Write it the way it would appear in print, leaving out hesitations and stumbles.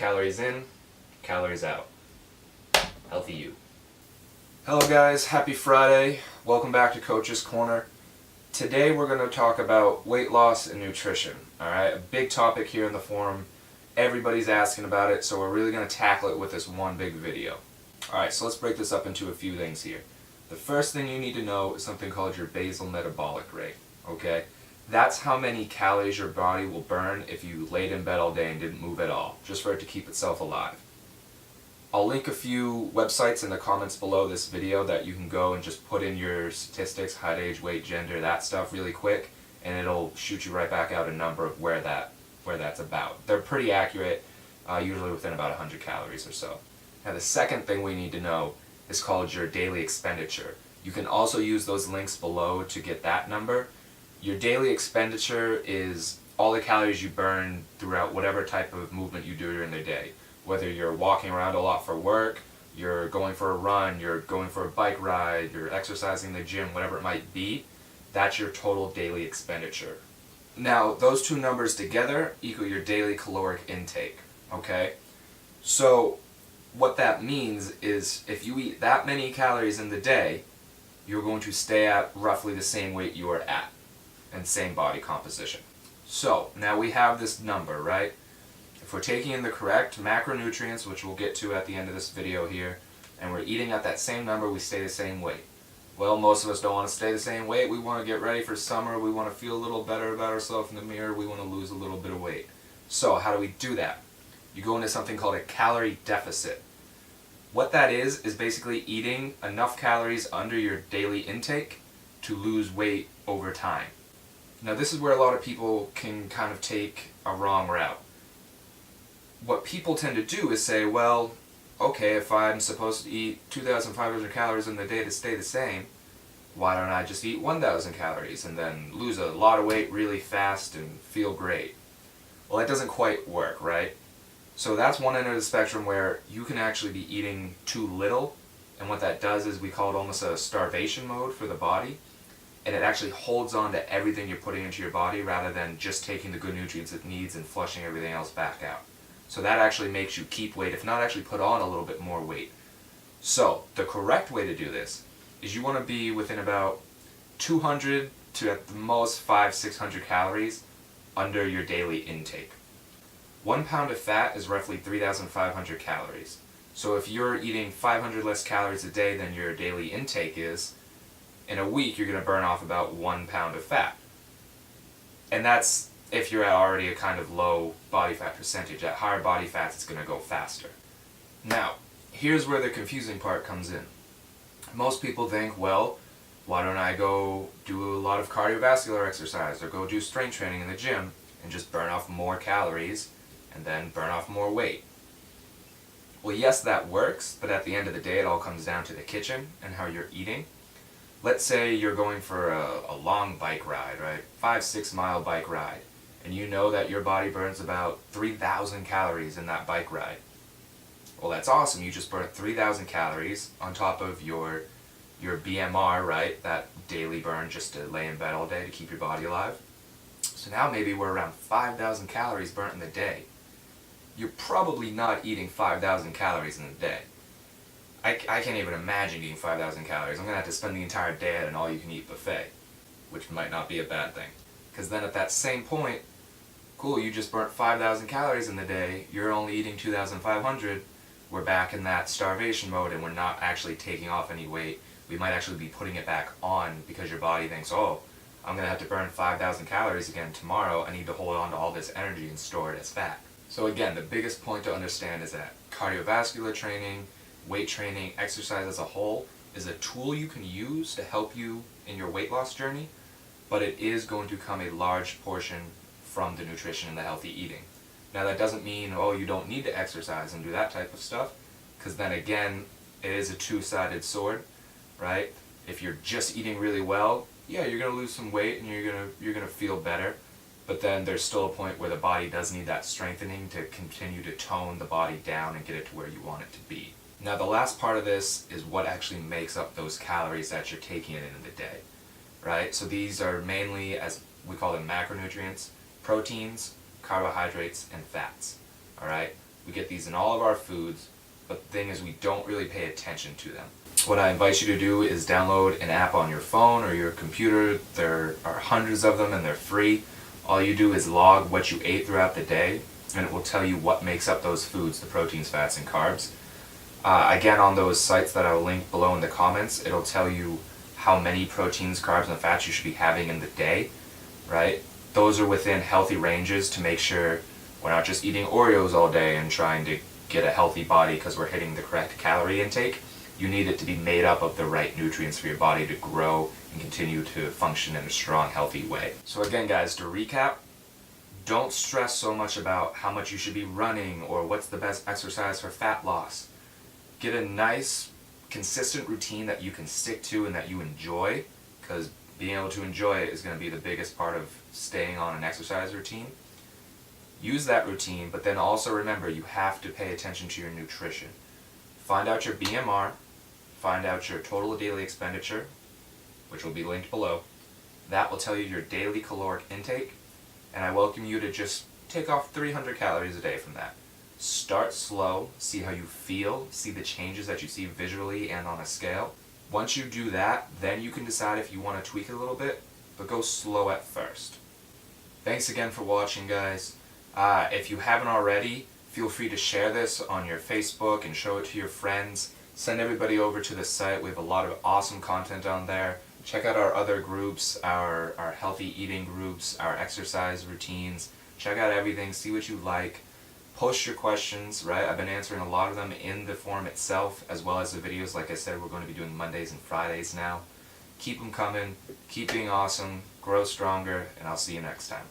Calories in, calories out. Healthy you. Hello guys, happy Friday. Welcome back to Coach's Corner. Today we're going to talk about weight loss and nutrition. Alright, a big topic here in the forum. Everybody's asking about it, so we're really going to tackle it with this one big video. Alright, so let's break this up into a few things here. The first thing you need to know is something called your basal metabolic rate. Okay? That's how many calories your body will burn if you laid in bed all day and didn't move at all, just for it to keep itself alive. I'll link a few websites in the comments below this video that you can go and just put in your statistics, height, age, weight, gender, that stuff really quick, and it'll shoot you right back out a number of where that's about. They're pretty accurate, usually within about 100 calories or so. Now the second thing we need to know is called your daily expenditure. You can also use those links below to get that number. Your daily expenditure is all the calories you burn throughout whatever type of movement you do during the day. Whether you're walking around a lot for work, you're going for a run, you're going for a bike ride, you're exercising in the gym, whatever it might be, that's your total daily expenditure. Now, those two numbers together equal your daily caloric intake, okay? So, what that means is if you eat that many calories in the day, you're going to stay at roughly the same weight you are at and same body composition. So, now we have this number, right? If we're taking in the correct macronutrients, which we'll get to at the end of this video here, and we're eating at that same number, we stay the same weight. Well, most of us don't want to stay the same weight. We want to get ready for summer. We want to feel a little better about ourselves in the mirror. We want to lose a little bit of weight. So, how do we do that? You go into something called a calorie deficit. What that is basically eating enough calories under your daily intake to lose weight over time. Now this is where a lot of people can kind of take a wrong route. What people tend to do is say, well, okay, if I'm supposed to eat 2,500 calories in the day to stay the same, why don't I just eat 1,000 calories and then lose a lot of weight really fast and feel great? Well, that doesn't quite work, right? So that's one end of the spectrum where you can actually be eating too little, and what that does is we call it almost a starvation mode for the body, and it actually holds on to everything you're putting into your body rather than just taking the good nutrients it needs and flushing everything else back out. So that actually makes you keep weight, if not actually put on a little bit more weight. So the correct way to do this is you want to be within about 200 to at the most 500-600 calories under your daily intake. 1 pound of fat is roughly 3,500 calories. So if you're eating 500 less calories a day than your daily intake is, in a week you're going to burn off about 1 pound of fat. And that's if you're at already a kind of low body fat percentage. At higher body fats it's going to go faster. Now, here's where the confusing part comes in. Most people think, well, why don't I go do a lot of cardiovascular exercise or go do strength training in the gym and just burn off more calories and then burn off more weight? Well, yes, that works, but at the end of the day it all comes down to the kitchen and how you're eating. Let's say you're going for a long bike ride, right? 5-6 mile bike ride, and you know that your body burns about 3,000 calories in that bike ride. Well, that's awesome. You just burnt 3,000 calories on top of your BMR, right? That daily burn just to lay in bed all day to keep your body alive. So now maybe we're around 5,000 calories burnt in the day. You're probably not eating 5,000 calories in a day. I can't even imagine eating 5,000 calories. I'm going to have to spend the entire day at an all-you-can-eat buffet, which might not be a bad thing. Because then at that same point, cool, you just burnt 5,000 calories in the day, you're only eating 2,500, we're back in that starvation mode and we're not actually taking off any weight. We might actually be putting it back on because your body thinks, oh, I'm going to have to burn 5,000 calories again tomorrow, I need to hold on to all this energy and store it as fat. So again, the biggest point to understand is that cardiovascular training, weight training, exercise as a whole is a tool you can use to help you in your weight loss journey, but it is going to come a large portion from the nutrition and the healthy eating. Now that doesn't mean, oh, you don't need to exercise and do that type of stuff, because then again, it is a two-sided sword, right? If you're just eating really well, yeah, you're going to lose some weight and you're gonna feel better, but then there's still a point where the body does need that strengthening to continue to tone the body down and get it to where you want it to be. Now the last part of this is what actually makes up those calories that you're taking in the day, right? So these are mainly, as we call them, macronutrients, proteins, carbohydrates, and fats, all right? We get these in all of our foods, but the thing is we don't really pay attention to them. What I invite you to do is download an app on your phone or your computer. There are hundreds of them and they're free. All you do is log what you ate throughout the day, and it will tell you what makes up those foods, the proteins, fats, and carbs. Again, on those sites that I will link below in the comments, it'll tell you how many proteins, carbs, and fats you should be having in the day, right? Those are within healthy ranges to make sure we're not just eating Oreos all day and trying to get a healthy body because we're hitting the correct calorie intake. You need it to be made up of the right nutrients for your body to grow and continue to function in a strong, healthy way. So again, guys, to recap, don't stress so much about how much you should be running or what's the best exercise for fat loss. Get a nice, consistent routine that you can stick to and that you enjoy, because being able to enjoy it is going to be the biggest part of staying on an exercise routine. Use that routine, but then also remember you have to pay attention to your nutrition. Find out your BMR, find out your total daily expenditure, which will be linked below. That will tell you your daily caloric intake, and I welcome you to just take off 300 calories a day from that. Start slow, see how you feel, see the changes that you see visually and on a scale. Once you do that, then you can decide if you want to tweak it a little bit, but go slow at first. Thanks again for watching, guys. If you haven't already, feel free to share this on your Facebook and show it to your friends. Send everybody over to the site. We have a lot of awesome content on there. Check out our other groups, our healthy eating groups, our exercise routines. Check out everything, see what you like. Post your questions, right? I've been answering a lot of them in the forum itself, as well as the videos. Like I said, we're going to be doing Mondays and Fridays now. Keep them coming, keep being awesome, grow stronger, and I'll see you next time.